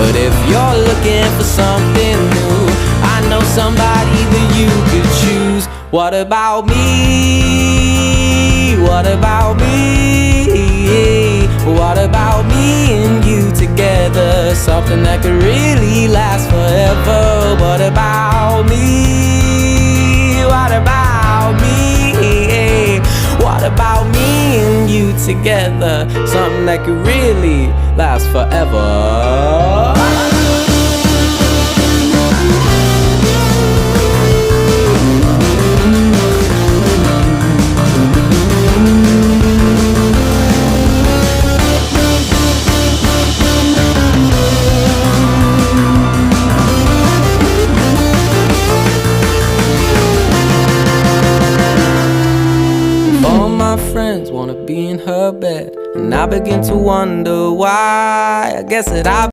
But if you're looking for something new, I know somebody that you could choose. What about me? What about me? What about me and you together? Something that could really last forever. What about me? What about me? What about me and you together? Something that could really last forever. All my friends wanna be in her bed, and I begin to wonder why. I guess that I